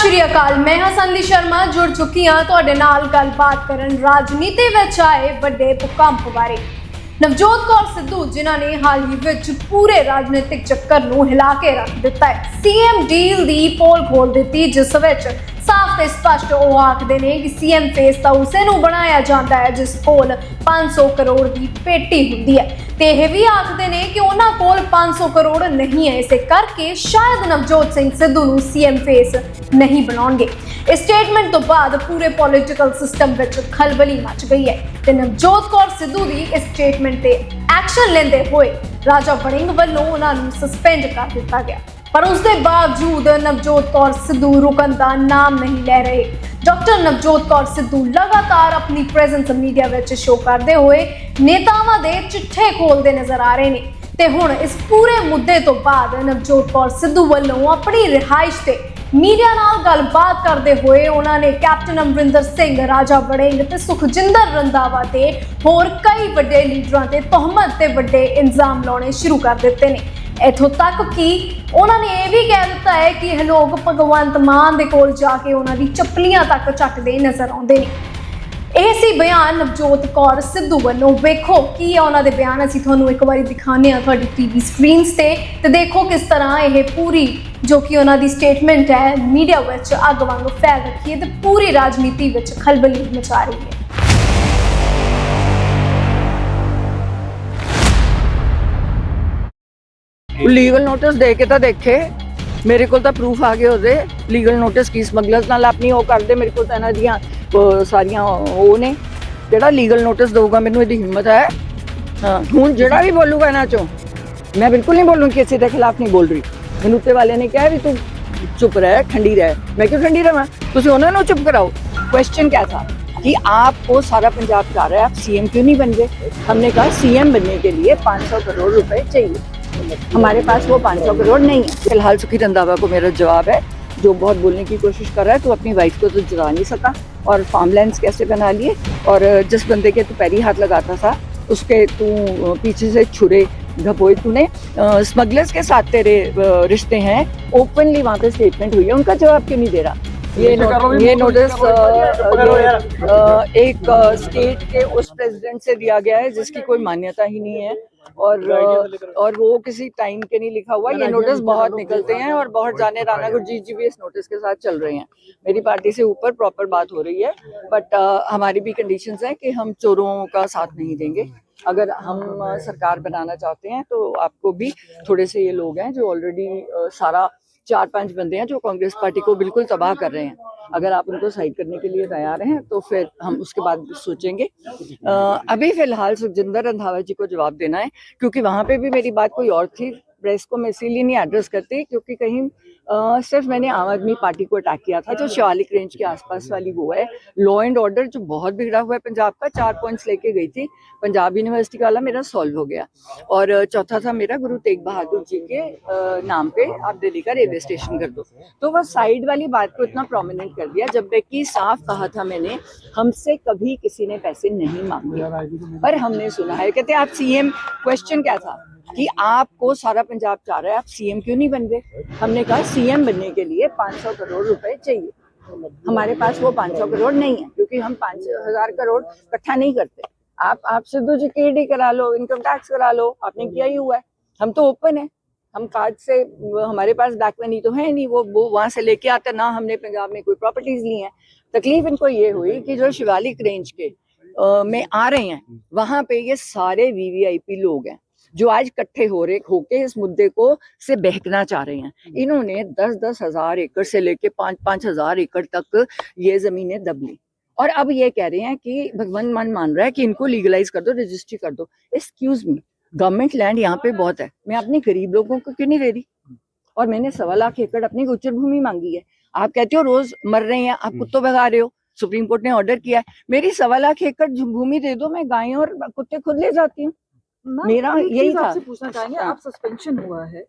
श्री अकाल, मैं हाँ संधि शर्मा जुड़ चुकी हाँ तुहाडे नाल गलबात करन राजनीति विच आए वड्डे भूकंप बारे। नवजोत कौर सिद्धू जिन्हां ने हाल ही विच पूरे राजनीतिक चक्कर नूं हिला के रख दिता है। सीएम डील दी पोल खोल दित्ती जिस विच साफ ते स्पष्ट ਉਹ आखदे ने कि सीएम फेस ਤਾਂ ਉਸੇ ਨੂੰ ਬਣਾਇਆ ਜਾਂਦਾ ਹੈ ਜਿਸ ਕੋਲ 500 ਕਰੋੜ ਦੀ ਪੇਟੀ ਹੁੰਦੀ ਹੈ ਤੇ ਇਹ ਵੀ ਆਖਦੇ ਨੇ ਕਿ ਉਹਨਾਂ ਕੋਲ 500 ਕਰੋੜ ਨਹੀਂ ਹੈ, ਇਸੇ ਕਰਕੇ ਸ਼ਾਇਦ ਨਵਜੋਤ ਸਿੰਘ ਸਿੱਧੂ ਨੂੰ ਸੀਐਮ ਫੇਸ ਨਹੀਂ ਬਣਾਉਣਗੇ। ਇਸ ਸਟੇਟਮੈਂਟ ਤੋਂ ਬਾਅਦ ਪੂਰੇ ਪੋਲੀਟੀਕਲ ਸਿਸਟਮ ਵਿੱਚ ਖਲਬਲੀ ਮਚ ਗਈ ਹੈ ਤੇ ਨਵਜੋਤ ਕੌਰ ਸਿੱਧੂ ਦੀ ਇਸ ਸਟੇਟਮੈਂਟ ਤੇ ਐਕਸ਼ਨ ਲੈਂਦੇ ਹੋਏ ਰਾਜਾ ਵੜਿੰਗ ਵੱਲੋਂ ਉਹਨਾਂ ਨੂੰ ਸਸਪੈਂਡ ਕਰ ਦਿੱਤਾ ਗਿਆ। पर उसके बावजूद नवजोत कौर सिद्धू रुकन का नाम नहीं ले रहे। डॉक्टर नवजोत कौर सिद्धू लगातार अपनी प्रेजेंस मीडिया विच शो करते हुए नेतावां दे चिट्ठे खोलते नजर आ रहे हैं ते हुण इस पूरे मुद्दे तो बाद नवजोत कौर सिद्धू वालों अपनी रिहाइश ते मीडिया नाल गलबात करते हुए उन्होंने कैप्टन अमरिंदर सिंह, राजा वड़िंग ते सुखजिंदर रंधावा ते होर कई वड्डे लीडरां ते तोहमत ते वड्डे इल्जाम लाने शुरू कर दिते ने। इत्थों तक कि उन्होंने ये भी कह दिता है कि यह लोग भगवंत मान दे कोल जाके उन्होंने चप्पलियां तक चकते नजर आते हैं। यह सी बयान नवजोत कौर सिद्धू वालों। वेखो की है उन्होंने बयान, असीं तुहानूं एक बारी दिखाने तुहाडी टीवी स्क्रीन ते देखो किस तरह यह पूरी जो कि उन्होंने स्टेटमेंट है मीडिया विच अग वांग फैल रखी है ते पूरी राजनीति विच खलबली मचा रही है। लीगल नोटिस दे के तो देखे, मेरे को प्रूफ आ गए ਉਹਦੇ ਲੀਗल नोटिस की ਸਮਗਲਰਸ ਨਾਲ ਆਪਣੀ ਉਹ ਕਰਦੇ। ਮੇਰੇ ਕੋਲ ਤਾਂ ਇਹਨਾਂ ਦੀਆਂ ਸਾਰੀਆਂ ਉਹ ਨੇ। ਜਿਹੜਾ ਲੀਗਲ ਨੋਟਿਸ ਦਊਗਾ ਮੈਨੂੰ ਇਹਦੀ ਹਿੰਮਤ ਹੈ। ਹਾਂ, ਹੁਣ ਜਿਹੜਾ ਵੀ ਬੋਲੂਗਾ ਇਹਨਾਂ ਚੋਂ ਮੈਂ ਬਿਲਕੁਲ नहीं बोलूँगी, ਕਿਸੇ ਦੇ ਖਿਲਾਫ नहीं बोल रही। ਮੈਨੂੰ ਉੱਤੇ ਵਾਲੇ ਨੇ ਕਿਹਾ ਵੀ ਤੂੰ चुप रह, ठंडी रह। मैं क्यों ठंडी रहा? ਤੁਸੀਂ ਉਹਨਾਂ ਨੂੰ चुप कराओ। क्वेश्चन क्या था कि आपको सारा पंजाब चाह रहा है, आप सीएम क्यों नहीं बन गए? हमने कहा सीएम बनने के लिए 500 करोड़ रुपए चाहिए, हमारे पास वो 500 करोड़ नहीं है। फिलहाल सुखी रंधावा को मेरा जवाब है, जो बहुत बोलने की कोशिश कर रहा है, तो अपनी वाइफ को तो जता नहीं सका और फार्मलैंड्स कैसे बना लिए, और जिस बंदे के तू पैरी हाथ लगाता था उसके तू पीछे से छुरे घपोए तूने। स्मगलर्स के साथ तेरे रिश्ते हैं, ओपनली वहाँ पे स्टेटमेंट हुई है, उनका जवाब क्यों नहीं दे रहा? ये नोटिस एक स्टेट के उस प्रेसिडेंट से दिया गया है जिसकी कोई मान्यता ही नहीं है, और वो किसी टाइम के नहीं लिखा हुआ। ये नोटिस बहुत निकलते हैं और बहुत जाने राना गुरजीत जी भी इस नोटिस के साथ चल रहे हैं। मेरी पार्टी से ऊपर प्रॉपर बात हो रही है, बट हमारी भी कंडीशंस हैं कि हम चोरों का साथ नहीं देंगे। अगर हम सरकार बनाना चाहते हैं तो आपको भी थोड़े से ये लोग हैं जो ऑलरेडी सारा 4-5 बंदे हैं जो कांग्रेस पार्टी को बिल्कुल तबाह कर रहे हैं। अगर आप उनको साइड करने के लिए तैयार हैं तो फिर हम उसके बाद सोचेंगे। अभी फिलहाल सुखजिंदर रंधावा जी को जवाब देना है, क्योंकि वहाँ पे भी मेरी बात कोई और थी। प्रेस को मैं इसीलिए नहीं एड्रेस करती क्योंकि कहीं सिर्फ मैंने आम आदमी पार्टी को अटैक किया था, जो शिवालिक रेंज के आसपास वाली वो है। लॉ एंड ऑर्डर जो बहुत बिगड़ा हुआ है पंजाब का, 4 पॉइंट्स लेके गई थी, पंजाब यूनिवर्सिटी वाला मेरा सॉल्व हो गया। और चौथा था मेरा गुरु तेग बहादुर जी के नाम पे आप दिल्ली का रेलवे स्टेशन कर दो। तो वह साइड वाली बात को इतना प्रोमिनेंट कर दिया, जबकि साफ कहा था मैंने, हमसे कभी किसी ने पैसे नहीं मांगे, पर हमने सुना है। कहते आप सीएम, क्वेश्चन क्या था कि आपको सारा पंजाब चाह रहा है, आप सीएम क्यों नहीं बन गए? हमने कहा सीएम बनने के लिए 500 करोड़ रुपए चाहिए, हमारे पास वो 500 करोड़ नहीं है, क्योंकि हम 5000 करोड़ इकट्ठा नहीं करते। आप सिद्धू जी ईडी करा लो, इनकम टैक्स करा लो, आपने किया ही हुआ है। हम तो ओपन है, हम कार्ड से, हमारे पास बैक मनी तो है नहीं, वो वहां से लेके आते ना। हमने पंजाब में कोई प्रॉपर्टीज ली हैं। तकलीफ इनको ये हुई कि जो शिवालिक रेंज के में आ रहे हैं, वहां पे ये सारे वीवीआईपी लोग हैं जो आज इकट्ठे होके इस मुद्दे को से बहकना चाह रहे हैं। इन्होंने 10-10 हजार एकड़ से लेके 5-5 हजार एकड़ तक ये जमीनें दब ली, और अब ये कह रहे हैं कि भगवंत मान रहा है कि इनको लीगलाइज कर दो, रजिस्ट्री कर दो। एक्सक्यूज मी, गवर्नमेंट लैंड यहाँ पे बहुत है, मैं अपने गरीब लोगों को क्यों नहीं दे रही? और मैंने 1.25 लाख एकड़ अपनी गुज्जर भूमि मांगी है। आप कहते हो रोज मर रहे हैं, आप कुत्तों भगा रहे हो, सुप्रीम कोर्ट ने ऑर्डर किया है, मेरी 1.25 लाख एकड़ भूमि दे दो, मैं गायें और कुत्ते खुद ले जाती हूँ। मेरा यही था। आपसे पूछना चाहेंगे, आप सस्पेंशन हुआ है,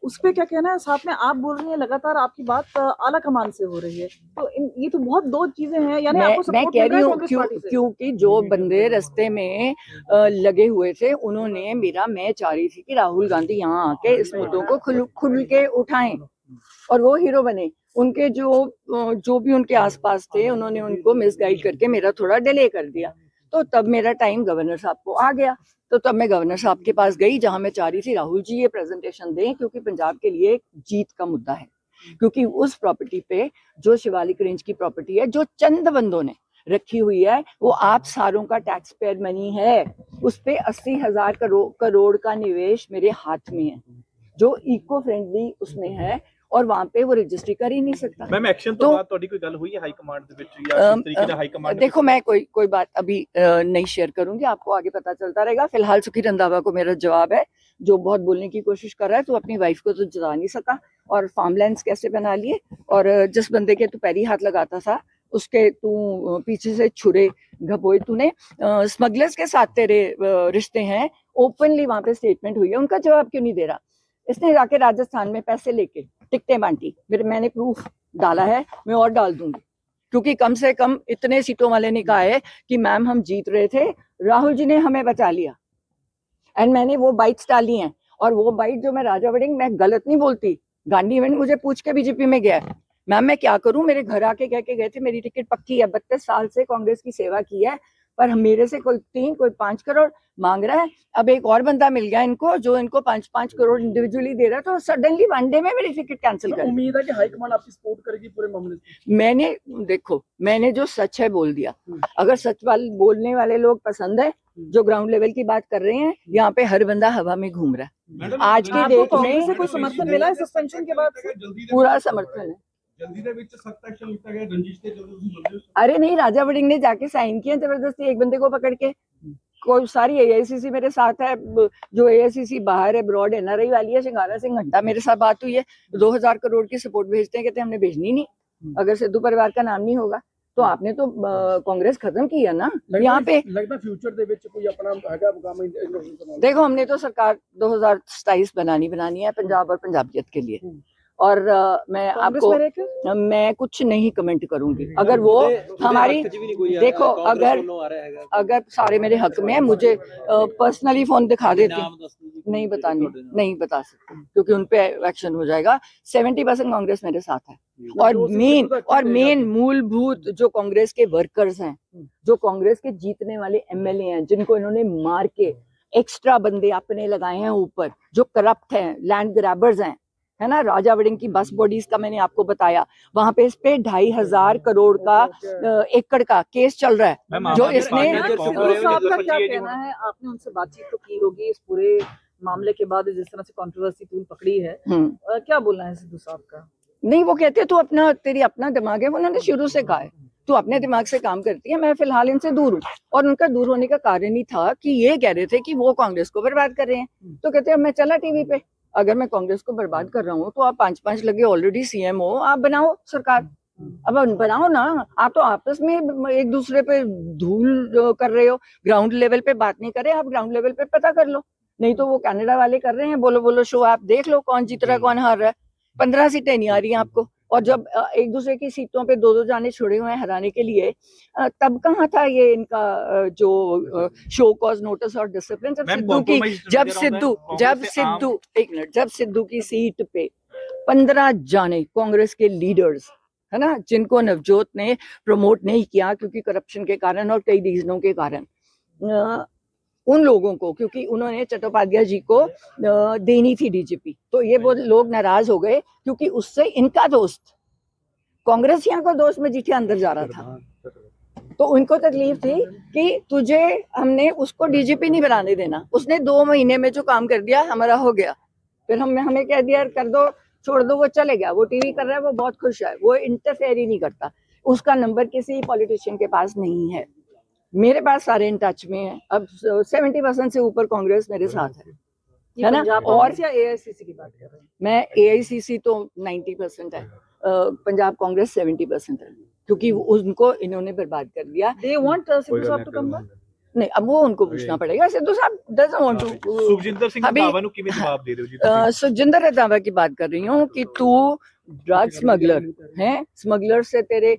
उस पे क्या कहना है? साथ में आप बोल रही हैं लगातार आपकी बात आला कमान से हो रही है, तो ये तो बहुत दो चीजें हैं। यानी आपको सपोर्ट कह रही हूँ क्योंकि जो बंदे रास्ते में लगे हुए थे, उन्होंने मैं चाह रही थी कि राहुल गांधी यहाँ आके इस मुद्दों को खुल के उठाएं और वो हीरो बने। उनके जो भी उनके आसपास थे उन्होंने उनको मिसगाइड करके मेरा थोड़ा डिले कर दिया। तो तब मेरा टाइम गवर्नर साहब को आ गया, तो तब मैं गवर्नर साहब के पास गई, जहां मैं चाह रही थी राहुल जी ये प्रेजेंटेशन दें, क्योंकि पंजाब के लिए एक जीत का मुद्दा है। क्योंकि उस प्रॉपर्टी पे, जो शिवालिक रेंज की प्रॉपर्टी है, जो चंद बंदों ने रखी हुई है, वो आप सारों का टैक्स पेयर मनी है। उस पे 80,000 करोड़ का निवेश मेरे हाथ में है, जो इको फ्रेंडली उसमें है, और वहां पे वो रजिस्ट्री कर ही नहीं सकता। मैम एक्शन तो बात थोड़ी कोई गल हुई है हाई कमांड दे विच या किस तरीके से हाई कमांड? देखो, मैं कोई बात अभी नहीं शेयर करूंगी, आपको आगे पता चलता रहेगा। फिलहाल सुखी रंधावा को मेरा जवाब है, जो बहुत बोलने की कोशिश कर रहा है, तो अपनी वाइफ को तो जता नहीं सका, और फार्मलैंड्स कैसे बना लिए, और जिस बंदे के तू पैरी हाथ लगाता था उसके तू पीछे से छुरे घपोए तूने। स्मगलर्स के साथ तेरे रिश्ते हैं, ओपनली वहां पे स्टेटमेंट हुई है, उनका जवाब क्यों नहीं दे रहा? इसने जाके राजस्थान में पैसे लेके टिकटें बांटी, मैंने प्रूफ डाला है, मैं और डाल दूंगी, क्योंकि कम से कम इतने सीटों वाले ने कहा है कि मैम हम जीत रहे थे, राहुल जी ने हमें बचा लिया, एंड मैंने वो बाइट्स डाली हैं। और वो बाइट जो मैं राजा वड़िंग, मैं गलत नहीं बोलती, गांधी इवेंट मुझे पूछ के बीजेपी में गया, मैम मैं क्या करूं, मेरे घर आके कह के गए थे मेरी टिकट पक्की है, 32 साल से कांग्रेस की सेवा की है, पर मेरे से कोई 3 कोई 5 करोड़ मांग रहा है। अब एक और बंदा मिल गया इनको, जो इनको 5-5 करोड़ इंडिविजुअली दे रहा है, तो सडनली वन डे में मेरी टिकट कैंसिल कर। उम्मीद है कि हाई कमांड आपकी सपोर्ट करेगी पूरे मामले में। मैंने जो सच है बोल दिया। अगर सच बोलने वाले लोग पसंद है, जो ग्राउंड लेवल की बात कर रहे हैं, यहाँ पे हर बंदा हवा में घूम रहा है। आज की डेट कांग्रेस से में कोई समर्थन मिला है सस्पेंशन के बाद से? पूरा समर्थन है। जल्दी ਦੇ ਵਿੱਚ ਸਖਤ ਐਕਸ਼ਨ ਲਿੱਤਾ ਗਿਆ ਰੰਜਿਸ਼ ਤੇ ਜਦੋਂ ਤੁਸੀਂ ਬੋਲਦੇ ਹੋ। अरे नहीं, राजा वड़िंग ने जाके साइन किया जबरदस्ती एक बंदे को पकड़ के। कोई सारी एआईसीसी मेरे साथ है, जो एआईसीसी बाहर है, ब्रॉड एनआरआई वाली है, सिंगारा सिंह घंटा मेरे साथ बात हुई है, 2000 करोड़ की सपोर्ट भेजते हैं, कहते हैं हमने भेजनी नहीं अगर सिद्धू परिवार का नाम नहीं होगा। तो आपने तो कांग्रेस खत्म की है ना यहाँ पे। लगता फ्यूचर ਦੇ ਵਿੱਚ ਕੋਈ ਆਪਣਾ ਹੈਗਾ ਮੁਕਾਮ ਇੰਟਰਨੈਸ਼ਨਲ। देखो, हमने तो सरकार 2027 बनानी है पंजाब और पंजाबियत के लिए, और मैं कुछ नहीं कमेंट करूंगी। अगर वो हमारी, देखो अगर सारे मेरे हक में है, मुझे पर्सनली फोन दिखा देते, नहीं बता सकते, क्योंकि उनपे एक्शन हो जाएगा। 70% कांग्रेस मेरे साथ है, और मेन मूलभूत जो कांग्रेस के वर्कर्स हैं, जो कांग्रेस के जीतने वाले एमएलए हैं, जिनको इन्होंने मार के एक्स्ट्रा बंदे अपने लगाए हैं ऊपर, जो करप्ट हैं, लैंड ग्रैबर्स हैं, है ना। राजा वड़िंग की बस बॉडीज का मैंने आपको बताया, वहां पे इस पे 2,500 करोड़ का एकड़ का केस चल रहा है, जो इसने। सिद्धू साहब का क्या कहना है? आपने उनसे बातचीत तो की होगी इस पूरे मामले के बाद, जिस तरह से कंट्रोवर्सी तूल पकड़ी है, क्या बोलना है सिद्धू साहब का? नहीं, वो कहते तू तेरी अपना दिमाग है, उन्होंने शुरू से कहा है तू अपने दिमाग से काम करती है। मैं फिलहाल इनसे दूर हूँ, और उनका दूर होने का कारण ही था कि ये कह रहे थे कि वो कांग्रेस को बर्बाद कर रहे हैं, तो कहते हैं मैं चला टीवी पे, अगर मैं कांग्रेस को बर्बाद कर रहा हूँ तो आप 5-5 लगे ऑलरेडी सीएम हो, आप बनाओ सरकार, अब बनाओ ना। आप तो आपस में एक दूसरे पे धूल कर रहे हो, ग्राउंड लेवल पे बात नहीं कर रहे, आप ग्राउंड लेवल पे पता कर लो। नहीं तो वो कनाडा वाले कर रहे हैं, बोलो शो, आप देख लो कौन जीत रहा है कौन हार रहा है। 15 सीटें नहीं आ रही हैं आपको, और जब एक दूसरे की सीटों पे 2-2 जाने छोड़े हुए हैं हराने के लिए, तब कहाँ था ये इनका जो शो कॉज नोटिस और डिसिप्लिन। जब सिद्धू की सीट पे 15 जाने कांग्रेस के लीडर्स, है ना, जिनको नवजोत ने प्रमोट नहीं किया क्योंकि करप्शन के कारण और कई रीजनों के कारण, उन लोगों को, क्योंकि उन्होंने चट्टोपाध्याय जी को देनी थी डीजीपी, तो ये वो लोग नाराज हो गए, क्योंकि उससे इनका दोस्त कांग्रेसियों को दोस्त मजीठिया अंदर जा रहा था, तो उनको तकलीफ थी कि तुझे हमने उसको डीजीपी नहीं बनाने देना। उसने 2 महीने में जो काम कर दिया हमारा हो गया, फिर हमें कह दिया कर दो, छोड़ दो, वो चले गया, वो टीवी कर रहा है, वो बहुत खुश है, वो इंटरफेयर ही नहीं करता, उसका नंबर किसी पॉलिटिशियन के पास नहीं है। मेरे पास सारे इन टच में है। अब 70% से ऊपर कांग्रेस मेरे साथ है ना। और एआईसीसी की बात कर रहे हैं, मैं एआईसीसी तो 90% है, पंजाब कांग्रेस 70% है, क्योंकि उनको इन्होंने बर्बाद कर दिया। They want सिद्धू साहब to come back? नहीं, अब वो उनको पूछना पड़ेगा। सिद्धू साहब doesn't want to। Sukhjinder Singh Randhawa ਨੂੰ ਕਿਵੇਂ ਜਵਾਬ ਦੇ ਰਹੇ ਹੋ ਜੀ? सुखजिंदर रंधावा की बात कर रही हूँ कि तू ड्रग स्मगलर है, स्मगलर से तेरे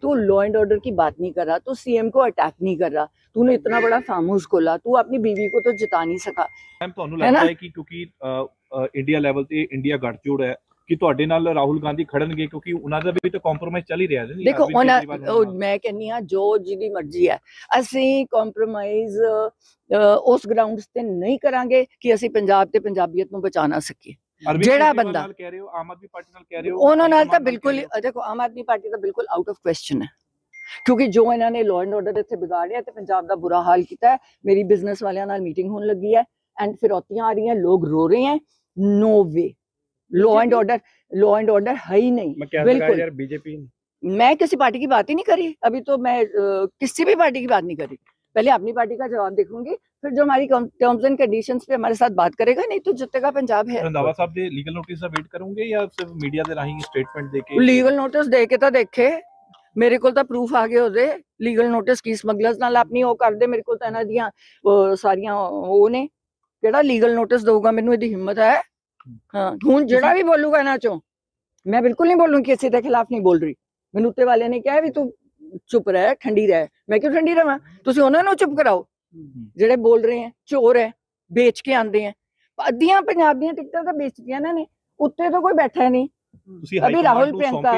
तू लॉ एंड ऑर्डर की बात नहीं कर रहा, तू सीएम को अटैक नहीं कर रहा, तूने इतना बड़ा फार्म हाउस खोला, तू अपनी बीवी को तो जिता नहीं सका। मैम ਤੁਹਾਨੂੰ ਲੱਗਦਾ ਹੈ ਕਿ ਕਿਉਂਕਿ ਇੰਡੀਆ ਲੈਵਲ ਤੇ ਇੰਡੀਆ ਗੱਠਜੋੜ ਹੈ, ਕਿ ਤੁਹਾਡੇ ਨਾਲ ਰਾਹੁਲ ਗਾਂਧੀ ਖੜਨਗੇ ਕਿਉਂਕਿ ਉਹਨਾਂ ਦਾ ਵੀ ਤਾਂ ਕੰਪਰੋਮਾਈਜ਼ ਚੱਲ ਹੀ ਰਿਹਾ ਹੈ। ਦੇਖੋ ਮੈਂ ਕਹਿੰਨੀ ਆ ਜੋ ਜਿਹਦੀ ਮਰਜ਼ੀ ਹੈ, ਅਸੀਂ ਕੰਪਰੋਮਾਈਜ਼ ਉਸ ਗਰਾਊਂਡਸ ਤੇ ਨਹੀਂ ਕਰਾਂਗੇ ਕਿ ਅਸੀਂ ਪੰਜਾਬ ਤੇ ਪੰਜਾਬੀਅਤ ਨੂੰ ਬਚਾ ਨਾ ਸਕੀਏ। ਜਿਹੜਾ ਬੰਦਾ ਕਹਿ ਰਹੇ ਹੋ ਆਮ ਆਦਮੀ ਪਾਰਟੀ ਨਾਲ ਕਹਿ ਰਹੇ ਹੋ, ਉਹਨਾਂ ਨਾਲ ਤਾਂ ਬਿਲਕੁਲ ਦੇਖੋ ਆਮ ਆਦਮੀ ਪਾਰਟੀ ਤਾਂ ਬਿਲਕੁਲ ਆਊਟ ਆਫ ਕੁਐਸਚਨ ਹੈ, ਕਿਉਂਕਿ ਜੋ ਇਹਨਾਂ ਨੇ ਲਾਅ ਐਂਡ ਆਰਡਰ ਇੱਥੇ ਵਿਗਾੜਿਆ ਤੇ ਪੰਜਾਬ ਦਾ ਬੁਰਾ ਹਾਲ ਕੀਤਾ ਹੈ। ਮੇਰੀ ਬਿਜ਼ਨਸ ਵਾਲਿਆਂ ਨਾਲ ਮੀਟਿੰਗ ਹੋਣ ਲੱਗੀ ਹੈ ਐਂਡ ਫਿਰੌਤੀਆਂ ਆ ਰਹੀਆਂ, ਲੋग रो रहे हैं। No way, law and order है ही नहीं बिल्कुल। यार बीजेपी मैं किसी पार्टी की बात ही नहीं करी अभी, तो मैं किसी भी पार्टी की बात नहीं करी। पहले अपनी पार्टी का जवाब देखूंगी, फिर जो हमारी टर्म्स एंड कंडीशंस पे हमारे साथ बात करेगा, नहीं तो जितेगा पंजाब है। रंधावा साहब ਦੇ ਲੀਗਲ ਨੋਟਿਸ ਦਾ ਵੇਟ ਕਰੋਗੇ ਜਾਂ ਸਿਰਫ ਮੀਡੀਆ ਦੇ ਰਾਹੀਂ ਸਟੇਟਮੈਂਟ ਦੇ ਕੇ? ਲੀਗਲ ਨੋਟਿਸ ਦੇ ਕੇ ਤਾਂ ਦੇਖੇ, ਮੇਰੇ ਕੋਲ ਤਾਂ ਪ੍ਰੂਫ ਆ ਗਏ ਉਹਦੇ। ਲੀਗਲ ਨੋਟਿਸ ਕੀ ਸਮਗਲਰਸ ਨਾਲ ਆਪਣੀ ਉਹ ਕਰਦੇ, ਮੇਰੇ ਕੋਲ ਤਾਂ ਇਹਨਾਂ ਦੀਆਂ ਸਾਰੀਆਂ ਉਹ ਨੇ। ਕਿਹੜਾ ਲੀਗਲ ਨੋਟਿਸ ਦਊਗਾ ਮੈਨੂੰ, ਇਹਦੀ ਹਿੰਮਤ ਹੈ? ਹਾਂ, ਹੁਣ ਜਿਹੜਾ ਵੀ ਬੋਲੂਗਾ ਇਹਨਾਂ ਚੋਂ, ਮੈਂ ਬਿਲਕੁਲ ਨਹੀਂ ਬੋਲੂੰ, ਕਿਸੇ ਦੇ ਖਿਲਾਫ ਨਹੀਂ ਬੋਲ ਰਹੀ। ਮੈਨੂੰ ਉੱਤੇ ਵਾਲੇ ਨੇ ਕਿਹਾ ਵੀ ਤੂੰ ਚੁੱਪ ਰਹਿ, ਠੰਡੀ ਰਹਿ। ਮੈਂ ਕਿਉਂ ਠੰਡੀ ਰਵਾਂ? ਤੁਸੀਂ ਉਹਨਾਂ ਨੂੰ ਚੁੱਪ ਕਰਾਓ ਜਿਹੜੇ ਬੋਲ ਰਹੇ ਹੈ, ਚੋਰ ਹੈ, ਵੇਚ ਕੇ ਆਂਦੇ ਹੈ। ਅੱਧੀਆਂ ਪੰਜਾਬ ਦੀਆਂ ਟਿਕਟਾਂ ਤਾਂ ਵੇਚਤੀਆਂ ਇਹਨਾਂ ਨੇ, ਉੱਤੇ तो कोई बैठा नहीं। अभी राहुल प्रियंका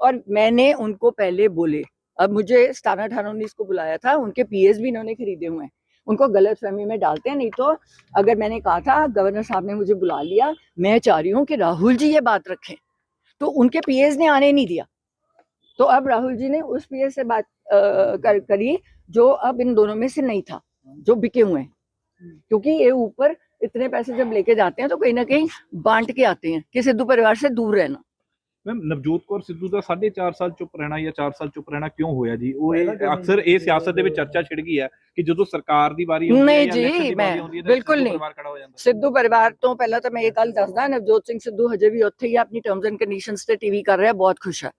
और मैंने उनको पहले बोले, अब मुझे 17, 18, 19 को बुलाया था, उनके पीएस भी इन्होंने खरीदे हुए हैं, उनको गलतफहमी में डालते हैं। नहीं तो अगर मैंने कहा था, गवर्नर साहब ने मुझे बुला लिया, मैं चाह रही हूँ कि राहुल जी ये बात रखें, तो उनके पीएस ने आने नहीं दिया। तो अब राहुल जी ने उस पीएस से बात करी जो अब इन दोनों में से नहीं था, जो बिके हुए हैं, क्योंकि ये ऊपर इतने पैसे जब लेके जाते हैं तो कहीं ना कहीं बांट के आते हैं कि सिद्धू परिवार से दूर रहना। मैम नवजोत कौर सिद्धू ਦਾ 4.5 ਸਾਲ ਚੁੱਪ ਰਹਿਣਾ ਜਾਂ 4 ਸਾਲ ਚੁੱਪ ਰਹਿਣਾ ਕਿਉਂ ਹੋਇਆ ਜੀ? ਉਹ ਅਕਸਰ ਇਹ ਸਿਆਸਤ ਦੇ ਵਿੱਚ ਚਰਚਾ ਛਿੜ ਗਈ ਹੈ ਕਿ ਜਦੋਂ ਸਰਕਾਰ ਦੀ ਵਾਰੀ ਹੁੰਦੀ ਹੈ, ਨਹੀਂ ਜੀ, ਮੈਂ ਬਿਲਕੁਲ ਨਹੀਂ। ਸਿੱਧੂ ਪਰਿਵਾਰ ਤੋਂ ਪਹਿਲਾਂ ਤਾਂ ਮੈਂ ਇਹ ਗੱਲ ਦੱਸਦਾ, ਨਵਜੋਤ ਸਿੰਘ ਸਿੱਧੂ ਹਜੇ ਵੀ ਉੱਥੇ ਹੀ ਆਪਣੀ ਟਰਮਸ ਐਂਡ ਕੰਡੀਸ਼ਨਸ ਤੇ ਟੀਵੀ ਕਰ ਰਿਹਾ, ਬਹੁਤ ਖੁਸ਼ ਹੈ।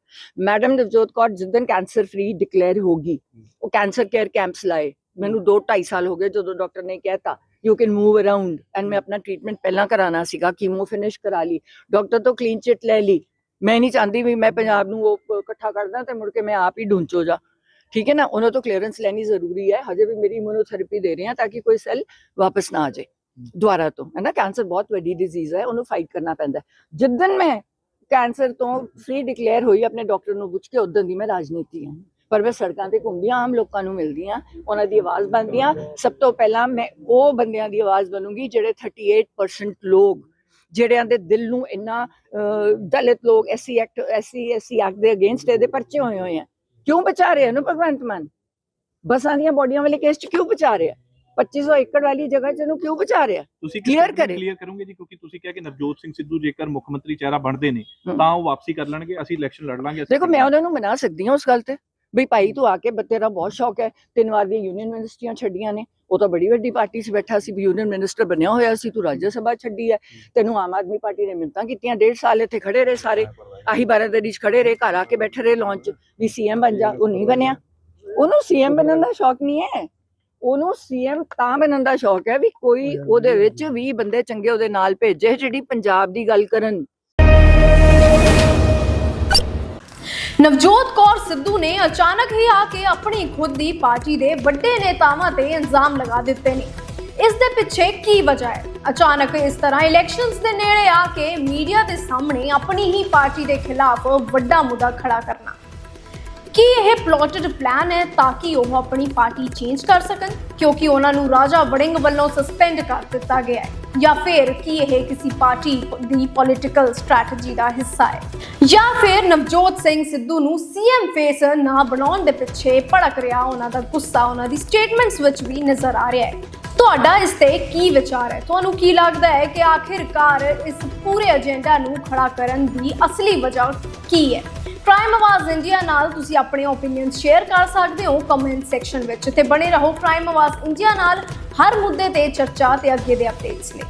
ਮੈਡਮ ਨਵਜੋਤ ਕੌਰ ਜਿੱਦਨ ਕੈਂਸਰ ਫ੍ਰੀ ਡਿਕਲੇਅਰ ਹੋਗੀ, ਉਹ ਕੈਂਸਰ ਕੇਅਰ ਕੈਂਪਸ ਲਾਏ। ਮੈਨੂੰ 2-2.5 ਸਾਲ ਹੋ ਗਏ ਜਦੋਂ ਡਾਕਟਰ ਨੇ ਕਹਿਤਾ you can move around, and मैं अपना ट्रीटमेंट पहला कराना सीगा, कीमो फिनिश करा ली, डॉक्टर तो क्लीन चिट ले ली। मैं नहीं चाहती भी मैं पंजाब नूं वो इकट्ठा करदा ते मुड़ के मैं आप ही ढूंचो जा, ठीक है ना। उन्होंने तो क्लीयरेंस लेनी जरूरी है, हजे भी मेरी इम्यूनोथेरेपी दे रहे हैं ताकि कोई सेल वापस ना आ जाए दोबारा। तो है ना, कैंसर बहुत बड़ी डिजीज है, उन्होंने फाइट करना पैंदा है। जिद्दन मैं कैंसर तो फ्री डिक्लेयर हुई अपने डॉक्टर नूं पुछ के, उदन दी मैं राजनीति है, पर मैं सड़कों ते घूमदी आम लोगों नूं मिलदी हाँ, उन्हां दी आवाज़ बनदी हाँ। सब तो पहला मैं वो बंदियां दी आवाज़ बनूंगी जिहड़े 38% लोग ਜਿਹੜਿਆਂ ਦੇ ਦਿਲ ਨੂੰ ਇੰਨਾ ਦਲਿਤ ਲੋਕ ਐਸਸੀ ਐਕਟ ਦੇ ਅਗੇਂਸਟ ਇਹਦੇ ਪਰਚੇ ਹੋਏ ਆ, ਕਿਉਂ ਬਚਾ ਰਹੇ ਹਨ ਭਗਵੰਤ ਮਾਨ? ਬੱਸਾਂ ਦੀਆਂ ਬੋਡੀਆਂ ਵਾਲੇ ਕੇਸ 'ਚ ਕਿਉਂ ਬਚਾ ਰਿਹਾ? 2500 ਏਕੜ ਵਾਲੀ ਜਗ੍ਹਾ 'ਚ ਇਹਨੂੰ ਕਿਉਂ ਬਚਾ ਰਿਹਾ? ਤੁਸੀਂ ਕਲੀਅਰ ਕਰੋਗੇ ਜੀ, ਕਿਉਂਕਿ ਤੁਸੀਂ ਕਿਹਾ ਕਿ ਨਵਜੋਤ ਸਿੰਘ ਸਿੱਧੂ ਜੇਕਰ ਮੁੱਖ ਮੰਤਰੀ ਚਿਹਰਾ ਬਣਦੇ ਨੇ ਤਾਂ ਉਹ ਵਾਪਸੀ ਕਰ ਲੈਣਗੇ, ਅਸੀਂ ਇਲੈਕਸ਼ਨ ਲੜ ਲਾਂਗੇ। ਦੇਖੋ ਮੈਂ ਉਹਨਾਂ ਨੂੰ ਮਨਾ ਸਕਦੀ ਹਾਂ ਉਸ ਗੱਲ ਤੇ, ਬਈ ਭਾਈ ਤੂੰ ਆ ਕੇ, ਤੇਰਾ ਬਹੁਤ ਸ਼ੌਕ ਹੈ, 3 ਵਾਰ ਦੀਆਂ ਯੂਨੀਅਨ ਮਿਨਿਸਟਰੀਆਂ ਛੱਡੀਆਂ ਨੇ, ਉਹ ਤਾਂ ਬੜੀ ਵੱਡੀ ਪਾਰਟੀ 'ਚ ਬੈਠਾ ਸੀ, ਯੂਨੀਅਨ ਮਿਨਿਸਟਰ ਬਣਿਆ ਹੋਇਆ ਸੀ, ਤੂੰ ਰਾਜ ਸਭਾ ਛੱਡੀ ਹੈ। ਤੈਨੂੰ ਆਮ ਆਦਮੀ ਪਾਰਟੀ ਨੇ ਮਿੰਨਤਾਂ ਕੀਤੀਆਂ, 1.5 ਸਾਲ ਇੱਥੇ ਖੜੇ ਰਹੇ, ਸਾਰੇ ਆਹੀ ਬਾਰਾਦਰੀ 'ਚ ਖੜੇ ਰਹੇ, ਘਰ ਆ ਕੇ ਬੈਠੇ ਰਹੇ ਲਾਂਚ 'ਚ ਵੀ ਸੀਐਮ ਬਣ ਜਾ, ਉਹ ਨਹੀਂ ਬਣਿਆ। ਉਹਨੂੰ ਸੀਐਮ ਬਣਨ ਦਾ ਸ਼ੌਕ ਨਹੀਂ ਹੈ, ਉਹਨੂੰ ਸੀਐਮ ਤਾਂ ਬਣਨ ਦਾ ਸ਼ੌਕ ਹੈ ਵੀ ਕੋਈ ਉਹਦੇ ਵਿੱਚ 20 ਬੰਦੇ ਚੰਗੇ ਉਹਦੇ ਨਾਲ ਭੇਜੇ ਜਿਹੜੀ ਪੰਜਾਬ ਦੀ ਗੱਲ ਕਰਨ। ਨਵਜੋਤ ਕੌਰ ਸਿੱਧੂ ਨੇ ਅਚਾਨਕ ਹੀ ਆ ਕੇ ਆਪਣੀ ਖੁਦ ਦੀ ਪਾਰਟੀ ਦੇ ਵੱਡੇ ਨੇਤਾਵਾਂ ਤੇ ਇਲਜ਼ਾਮ ਲਗਾ ਦਿੱਤੇ ਨੇ। ਇਸ ਦੇ ਪਿੱਛੇ ਕੀ ਵਜ੍ਹਾ ਹੈ? ਅਚਾਨਕ ਇਸ ਤਰ੍ਹਾਂ ਇਲੈਕਸ਼ਨਸ ਦੇ ਨੇੜੇ ਆ ਕੇ ਮੀਡੀਆ ਦੇ ਸਾਹਮਣੇ ਆਪਣੀ ਹੀ ਪਾਰਟੀ ਦੇ ਖਿਲਾਫ ਵੱਡਾ ਮੁੱਦਾ ਖੜਾ ਕਰਨਾ, ਕੀ ਇਹ ਪਲੋਟਡ ਪਲਾਨ ਹੈ ਤਾਂ ਕਿ ਉਹ ਆਪਣੀ ਪਾਰਟੀ ਚੇਂਜ ਕਰ ਸਕਣ ਕਿਉਂਕਿ ਉਹਨਾਂ ਨੂੰ ਰਾਜਾ ਵੜਿੰਗ ਵੱਲੋਂ ਸਸਪੈਂਡ ਕਰ ਦਿੱਤਾ ਗਿਆ ਹੈ, ਜਾਂ ਫਿਰ ਕੀ ਇਹ ਕਿਸੇ ਪਾਰਟੀ ਦੀ ਪੋਲੀਟੀਕਲ ਸਟ੍ਰੈਟਜੀ ਦਾ ਹਿੱਸਾ ਹੈ, ਜਾਂ ਫਿਰ ਨਵਜੋਤ ਸਿੰਘ ਸਿੱਧੂ ਨੂੰ ਸੀਐਮ ਫੇਸ ਨਾ ਬਣਾਉਣ ਦੇ ਪਿੱਛੇ ਭੜਕ ਰਿਹਾ ਉਹਨਾਂ ਦਾ ਗੁੱਸਾ ਉਹਨਾਂ ਦੀ ਸਟੇਟਮੈਂਟਸ ਵਿੱਚ ਵੀ ਨਜ਼ਰ ਆ ਰਿਹਾ ਹੈ। ਤੁਹਾਡਾ ਇਸ ਤੇ ਕੀ ਵਿਚਾਰ ਹੈ? ਤੁਹਾਨੂੰ ਕੀ ਲੱਗਦਾ ਹੈ ਕਿ ਆਖਿਰਕਾਰ ਇਸ ਪੂਰੇ ਏਜੰਡਾ ਨੂੰ ਖੜਾ ਕਰਨ ਦੀ ਅਸਲੀ ਵਜ੍ਹਾ ਕੀ ਹੈ? ਪ੍ਰਾਈਮ ਆਵਾਜ਼ ਇੰਡੀਆ ਨਾਲ ਤੁਸੀਂ ਆਪਣੇ ਓਪੀਨੀਅਨ ਸ਼ੇਅਰ ਕਰ ਸਕਦੇ ਹੋ ਕਮੈਂਟ ਸੈਕਸ਼ਨ ਵਿੱਚ, ਤੇ ਬਣੇ ਰਹੋ ਪ੍ਰਾਈਮ ਆਵਾਜ਼ ਇੰਡੀਆ ਨਾਲ ਹਰ ਮੁੱਦੇ ਤੇ ਚਰਚਾ ਤੇ ਅੱਗੇ ਦੇ ਅਪਡੇਟਸ ਲਈ।